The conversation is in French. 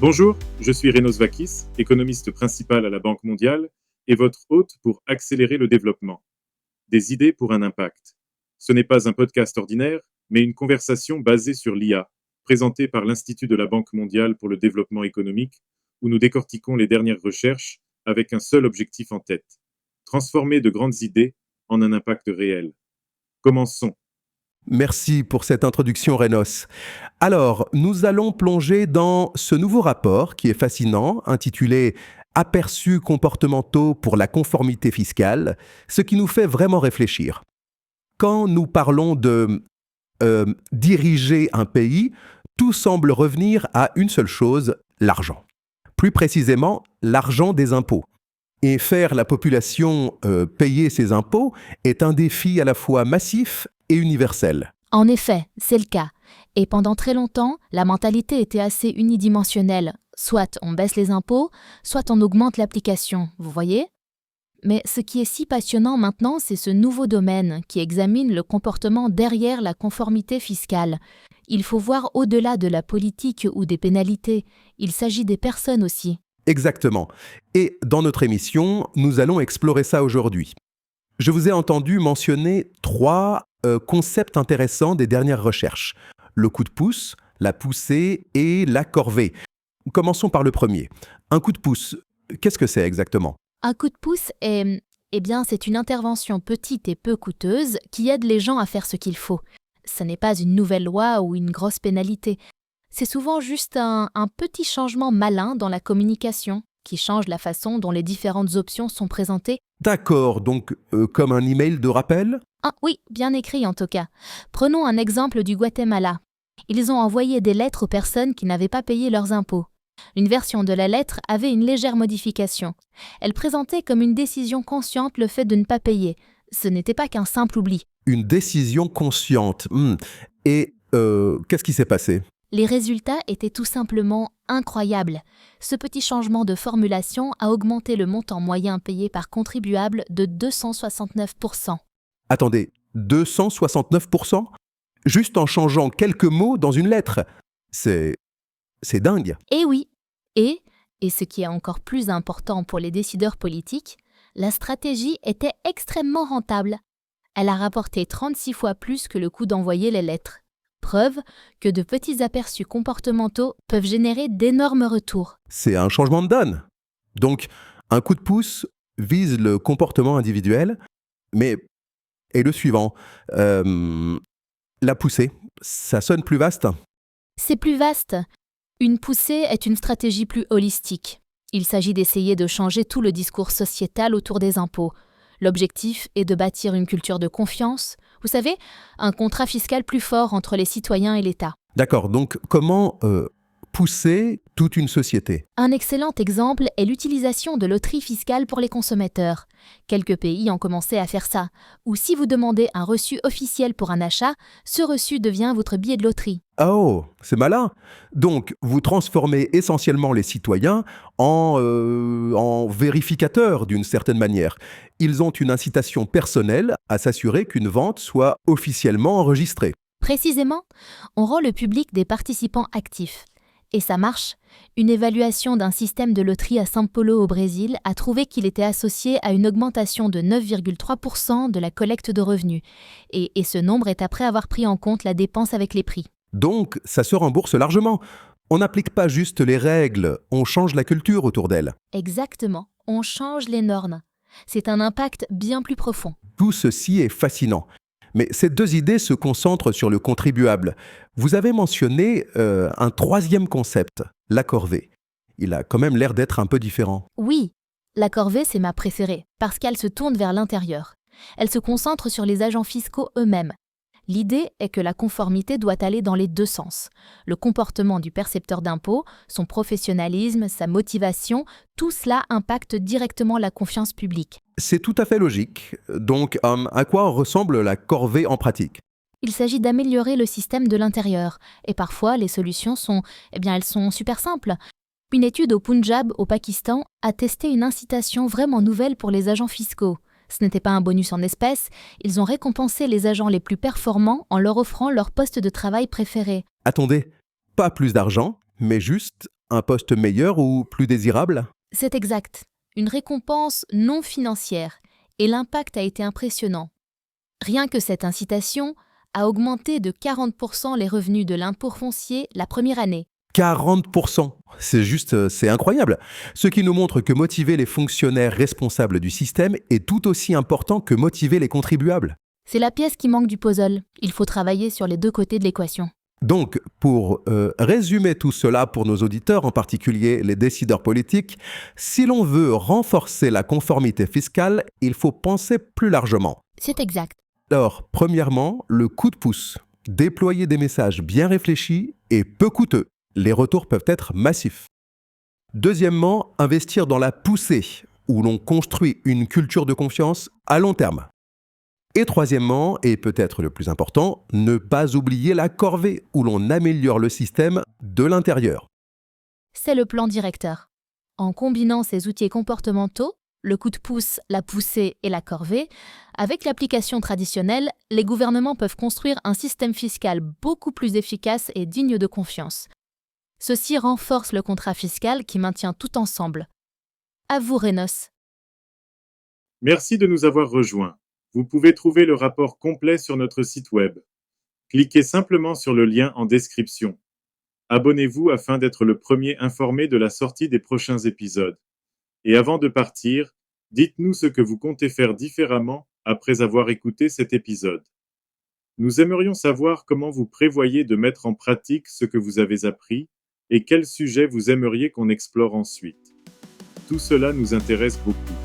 Bonjour, je suis Renos Vakis, économiste principal à la Banque mondiale et votre hôte pour accélérer le développement. Des idées pour un impact. Ce n'est pas un podcast ordinaire, mais une conversation basée sur l'IA, présentée par l'Institut de la Banque mondiale pour le développement économique, où nous décortiquons les dernières recherches avec un seul objectif en tête: transformer de grandes idées en un impact réel. Commençons. Merci pour cette introduction, Renos. Alors, nous allons plonger dans ce nouveau rapport qui est fascinant, intitulé Aperçus comportementaux pour la conformité fiscale, ce qui nous fait vraiment réfléchir. Quand nous parlons de diriger un pays, tout semble revenir à une seule chose, l'argent. Plus précisément, l'argent des impôts. Et faire la population payer ses impôts est un défi à la fois massif et universel. En effet, c'est le cas. Et pendant très longtemps, la mentalité était assez unidimensionnelle. Soit on baisse les impôts, soit on augmente l'application, vous voyez ? Mais ce qui est si passionnant maintenant, c'est ce nouveau domaine qui examine le comportement derrière la conformité fiscale. Il faut voir au-delà de la politique ou des pénalités. Il s'agit des personnes aussi. Exactement. Et dans notre émission, nous allons explorer ça aujourd'hui. Je vous ai entendu mentionner 3 concepts intéressants des dernières recherches. Le coup de pouce, la poussée et la corvée. Commençons par le premier. Un coup de pouce, qu'est-ce que c'est exactement ? Un coup de pouce c'est une intervention petite et peu coûteuse qui aide les gens à faire ce qu'il faut. Ce n'est pas une nouvelle loi ou une grosse pénalité. C'est souvent juste un petit changement malin dans la communication qui change la façon dont les différentes options sont présentées. D'accord, donc comme un email de rappel ? Ah oui, bien écrit en tout cas. Prenons un exemple du Guatemala. Ils ont envoyé des lettres aux personnes qui n'avaient pas payé leurs impôts. Une version de la lettre avait une légère modification. Elle présentait comme une décision consciente le fait de ne pas payer. Ce n'était pas qu'un simple oubli. Une décision consciente. Et qu'est-ce qui s'est passé ? Les résultats étaient tout simplement incroyables. Ce petit changement de formulation a augmenté le montant moyen payé par contribuable de 269%. Attendez, 269%? Juste en changeant quelques mots dans une lettre. C'est dingue. Et oui, et ce qui est encore plus important pour les décideurs politiques, la stratégie était extrêmement rentable. Elle a rapporté 36 fois plus que le coût d'envoyer les lettres. Preuve que de petits aperçus comportementaux peuvent générer d'énormes retours. C'est un changement de donne. Donc, un coup de pouce vise le comportement individuel, mais et le suivant, la poussée, ça sonne plus vaste. C'est plus vaste. Une poussée est une stratégie plus holistique. Il s'agit d'essayer de changer tout le discours sociétal autour des impôts. L'objectif est de bâtir une culture de confiance, vous savez, un contrat fiscal plus fort entre les citoyens et l'État. D'accord, donc comment pousser toute une société ? Un excellent exemple est l'utilisation de loteries fiscales pour les consommateurs. Quelques pays ont commencé à faire ça. Ou si vous demandez un reçu officiel pour un achat, ce reçu devient votre billet de loterie. Oh, c'est malin. Donc, vous transformez essentiellement les citoyens en vérificateurs d'une certaine manière. Ils ont une incitation personnelle à s'assurer qu'une vente soit officiellement enregistrée. Précisément, on rend le public des participants actifs. Et ça marche. Une évaluation d'un système de loterie à São Paulo au Brésil a trouvé qu'il était associé à une augmentation de 9,3% de la collecte de revenus. Et ce nombre est après avoir pris en compte la dépense avec les prix. Donc, ça se rembourse largement. On n'applique pas juste les règles, on change la culture autour d'elles. Exactement, on change les normes. C'est un impact bien plus profond. Tout ceci est fascinant. Mais ces 2 idées se concentrent sur le contribuable. Vous avez mentionné un 3e concept, la corvée. Il a quand même l'air d'être un peu différent. Oui, la corvée, c'est ma préférée, parce qu'elle se tourne vers l'intérieur. Elle se concentre sur les agents fiscaux eux-mêmes. L'idée est que la conformité doit aller dans les 2 sens. Le comportement du percepteur d'impôts, son professionnalisme, sa motivation, tout cela impacte directement la confiance publique. C'est tout à fait logique. Donc, à quoi ressemble la corvée en pratique ? Il s'agit d'améliorer le système de l'intérieur. Et parfois, les solutions elles sont super simples. Une étude au Punjab, au Pakistan, a testé une incitation vraiment nouvelle pour les agents fiscaux. Ce n'était pas un bonus en espèces, ils ont récompensé les agents les plus performants en leur offrant leur poste de travail préféré. Attendez, pas plus d'argent, mais juste un poste meilleur ou plus désirable? C'est exact. Une récompense non financière. Et l'impact a été impressionnant. Rien que cette incitation a augmenté de 40% les revenus de l'impôt foncier la première année. 40%. C'est incroyable. Ce qui nous montre que motiver les fonctionnaires responsables du système est tout aussi important que motiver les contribuables. C'est la pièce qui manque du puzzle. Il faut travailler sur les deux côtés de l'équation. Donc, pour résumer tout cela pour nos auditeurs, en particulier les décideurs politiques, si l'on veut renforcer la conformité fiscale, il faut penser plus largement. C'est exact. Alors, premièrement, le coup de pouce. Déployer des messages bien réfléchis et peu coûteux. Les retours peuvent être massifs. Deuxièmement, investir dans la poussée, où l'on construit une culture de confiance à long terme. Et troisièmement, et peut-être le plus important, ne pas oublier la corvée, où l'on améliore le système de l'intérieur. C'est le plan directeur. En combinant ces outils comportementaux, le coup de pouce, la poussée et la corvée, avec l'application traditionnelle, les gouvernements peuvent construire un système fiscal beaucoup plus efficace et digne de confiance. Ceci renforce le contrat fiscal qui maintient tout ensemble. À vous, Renos. Merci de nous avoir rejoints. Vous pouvez trouver le rapport complet sur notre site web. Cliquez simplement sur le lien en description. Abonnez-vous afin d'être le premier informé de la sortie des prochains épisodes. Et avant de partir, dites-nous ce que vous comptez faire différemment après avoir écouté cet épisode. Nous aimerions savoir comment vous prévoyez de mettre en pratique ce que vous avez appris et quels sujets vous aimeriez qu'on explore ensuite. Tout cela nous intéresse beaucoup.